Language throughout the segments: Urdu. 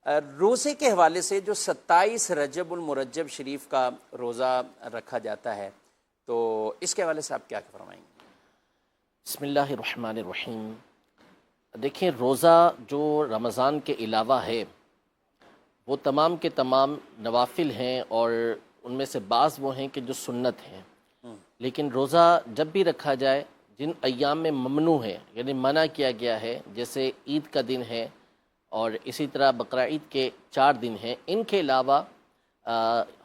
روزے کے حوالے سے جو 27 رجب المرجب شریف کا روزہ رکھا جاتا ہے تو اس کے حوالے سے آپ کیا فرمائیں گے؟ بسم اللہ الرحمن الرحیم۔ دیکھیں، روزہ جو رمضان کے علاوہ ہے وہ تمام کے تمام نوافل ہیں، اور ان میں سے بعض وہ ہیں کہ جو سنت ہیں، لیکن روزہ جب بھی رکھا جائے جن ایام میں ممنوع ہے، یعنی منع کیا گیا ہے، جیسے عید کا دن ہے اور اسی طرح بقرعید کے 4 دن ہیں، ان کے علاوہ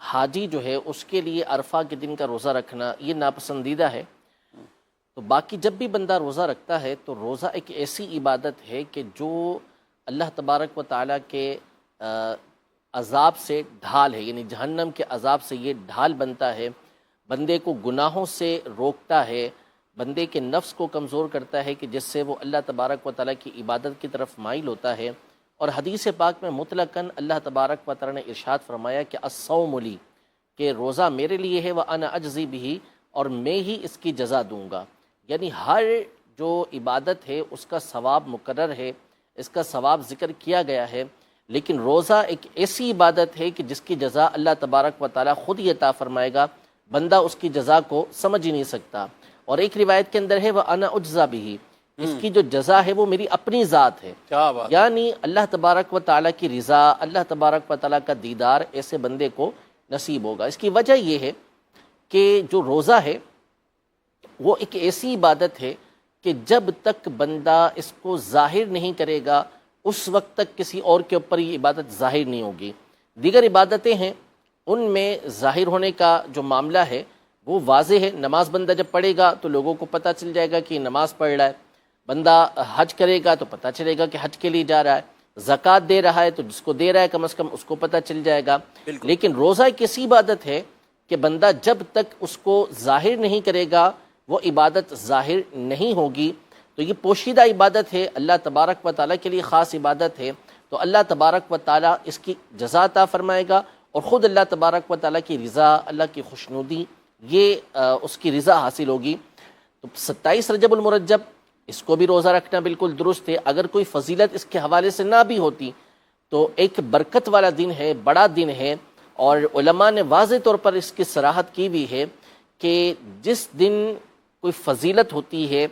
حاجی جو ہے اس کے لیے عرفہ کے دن کا روزہ رکھنا یہ ناپسندیدہ ہے۔ تو باقی جب بھی بندہ روزہ رکھتا ہے تو روزہ ایک ایسی عبادت ہے کہ جو اللہ تبارک و تعالیٰ کے عذاب سے ڈھال ہے، یعنی جہنم کے عذاب سے یہ ڈھال بنتا ہے، بندے کو گناہوں سے روکتا ہے، بندے کے نفس کو کمزور کرتا ہے کہ جس سے وہ اللہ تبارک و تعالیٰ کی عبادت کی طرف مائل ہوتا ہے۔ اور حدیث پاک میں مطلقاً اللہ تبارک و تعالیٰ نے ارشاد فرمایا کہ الصوم لی، کہ روزہ میرے لیے ہے، وَأَنَا أَجْزِي بِهِ، اور میں ہی اس کی جزا دوں گا۔ یعنی ہر جو عبادت ہے اس کا ثواب مقرر ہے، اس کا ثواب ذکر کیا گیا ہے، لیکن روزہ ایک ایسی عبادت ہے کہ جس کی جزا اللہ تبارک و تعالیٰ خود ہی عطا فرمائے گا، بندہ اس کی جزا کو سمجھ ہی نہیں سکتا۔ اور ایک روایت کے اندر ہے وَأَنَا أُجْزَى بِهِ، اس کی جو جزا ہے وہ میری اپنی ذات ہے، یعنی اللہ تبارک و تعالیٰ کی رضا، اللہ تبارک و تعالیٰ کا دیدار ایسے بندے کو نصیب ہوگا۔ اس کی وجہ یہ ہے کہ جو روزہ ہے وہ ایک ایسی عبادت ہے کہ جب تک بندہ اس کو ظاہر نہیں کرے گا اس وقت تک کسی اور کے اوپر یہ عبادت ظاہر نہیں ہوگی۔ دیگر عبادتیں ہیں ان میں ظاہر ہونے کا جو معاملہ ہے وہ واضح ہے، نماز بندہ جب پڑھے گا تو لوگوں کو پتہ چل جائے گا کہ یہ نماز پڑھ رہا ہے، بندہ حج کرے گا تو پتہ چلے گا کہ حج کے لیے جا رہا ہے، زکوٰۃ دے رہا ہے تو جس کو دے رہا ہے کم از کم اس کو پتہ چل جائے گا۔ لیکن روزہ ایک ایسی عبادت ہے کہ بندہ جب تک اس کو ظاہر نہیں کرے گا وہ عبادت ظاہر نہیں ہوگی۔ تو یہ پوشیدہ عبادت ہے، اللہ تبارک و تعالیٰ کے لیے خاص عبادت ہے، تو اللہ تبارک و تعالیٰ اس کی جزا عطا فرمائے گا، اور خود اللہ تبارک و تعالیٰ کی رضا، اللہ کی خوشنودی، یہ اس کی رضا حاصل ہوگی۔ تو 27 رجب المرجب اس کو بھی روزہ رکھنا بالکل درست ہے۔ اگر کوئی فضیلت اس کے حوالے سے نہ بھی ہوتی تو ایک برکت والا دن ہے، بڑا دن ہے، اور علماء نے واضح طور پر اس کی صراحت کی بھی ہے کہ جس دن کوئی فضیلت ہوتی ہے،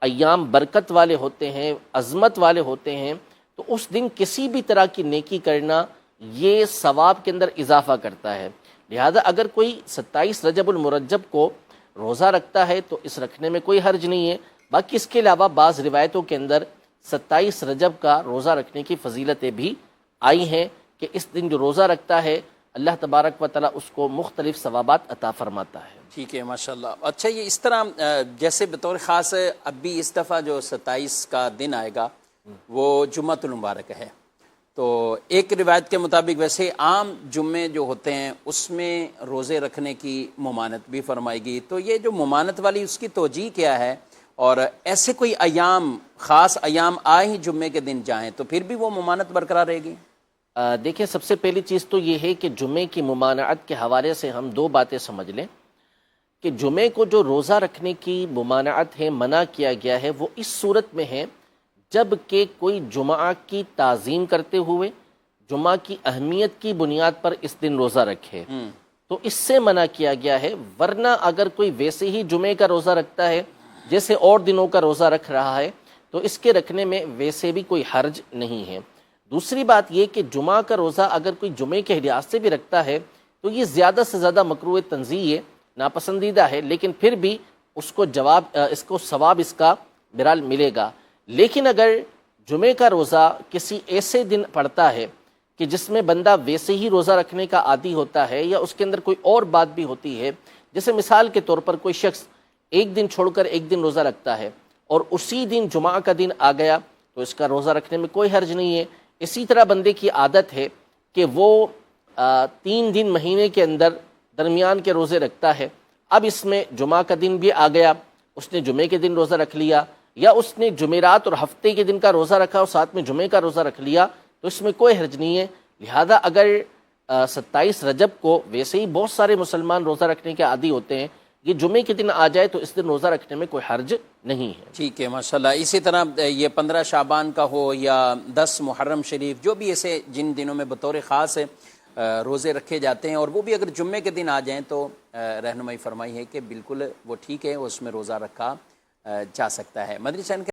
ایام برکت والے ہوتے ہیں، عظمت والے ہوتے ہیں، تو اس دن کسی بھی طرح کی نیکی کرنا یہ ثواب کے اندر اضافہ کرتا ہے۔ لہذا اگر کوئی 27 رجب المرجب کو روزہ رکھتا ہے تو اس رکھنے میں کوئی حرج نہیں ہے۔ باقی اس کے علاوہ بعض روایتوں کے اندر 27 رجب کا روزہ رکھنے کی فضیلتیں بھی آئی ہیں کہ اس دن جو روزہ رکھتا ہے اللہ تبارک و تعالیٰ اس کو مختلف ثوابات عطا فرماتا ہے۔ ٹھیک ہے، ماشاءاللہ۔ اچھا، یہ اس طرح جیسے بطور خاص اب بھی اس دفعہ جو 27 کا دن آئے گا وہ جمعۃ المبارک ہے، تو ایک روایت کے مطابق ویسے عام جمعے جو ہوتے ہیں اس میں روزے رکھنے کی ممانعت بھی فرمائی گئی، تو یہ جو ممانعت والی اس کی توجیہ کیا ہے؟ اور ایسے کوئی ایام، خاص ایام آئے ہی جمعے کے دن جائیں تو پھر بھی وہ ممانعت برقرار رہے گی؟ دیکھیں، سب سے پہلی چیز تو یہ ہے کہ جمعے کی ممانعت کے حوالے سے ہم 2 باتیں سمجھ لیں کہ جمعے کو جو روزہ رکھنے کی ممانعت ہے، منع کیا گیا ہے، وہ اس صورت میں ہے جب کہ کوئی جمعہ کی تعظیم کرتے ہوئے جمعہ کی اہمیت کی بنیاد پر اس دن روزہ رکھے، تو اس سے منع کیا گیا ہے۔ ورنہ اگر کوئی ویسے ہی جمعے کا روزہ رکھتا ہے جیسے اور دنوں کا روزہ رکھ رہا ہے تو اس کے رکھنے میں ویسے بھی کوئی حرج نہیں ہے۔ دوسری بات یہ کہ جمعہ کا روزہ اگر کوئی جمعے کے لحاظ سے بھی رکھتا ہے تو یہ زیادہ سے زیادہ مکروہ تنزیہ ہے، ناپسندیدہ ہے، لیکن پھر بھی اس کو ثواب اس کا بہرحال ملے گا۔ لیکن اگر جمعے کا روزہ کسی ایسے دن پڑتا ہے کہ جس میں بندہ ویسے ہی روزہ رکھنے کا عادی ہوتا ہے یا اس کے اندر کوئی اور بات بھی ہوتی ہے، جیسے مثال کے طور پر کوئی شخص ایک دن چھوڑ کر ایک دن روزہ رکھتا ہے اور اسی دن جمعہ کا دن آ گیا تو اس کا روزہ رکھنے میں کوئی حرج نہیں ہے۔ اسی طرح بندے کی عادت ہے کہ وہ 3 دن مہینے کے اندر درمیان کے روزے رکھتا ہے، اب اس میں جمعہ کا دن بھی آ گیا، اس نے جمعے کے دن روزہ رکھ لیا، یا اس نے جمعرات اور ہفتے کے دن کا روزہ رکھا اور ساتھ میں جمعے کا روزہ رکھ لیا، تو اس میں کوئی حرج نہیں ہے۔ لہذا اگر 27 رجب کو ویسے ہی بہت سارے مسلمان روزہ رکھنے کے عادی ہوتے ہیں، یہ جمعے کے دن آ جائے تو اس دن روزہ رکھنے میں کوئی حرج نہیں ہے۔ ٹھیک ہے، ماشاءاللہ۔ اسی طرح یہ 15 شعبان کا ہو یا 10 محرم شریف، جو بھی ایسے جن دنوں میں بطور خاص روزے رکھے جاتے ہیں اور وہ بھی اگر جمعے کے دن آ جائیں تو رہنمائی فرمائی ہے کہ بالکل وہ ٹھیک ہے، اس میں روزہ رکھا جا سکتا ہے۔ مدنی چینل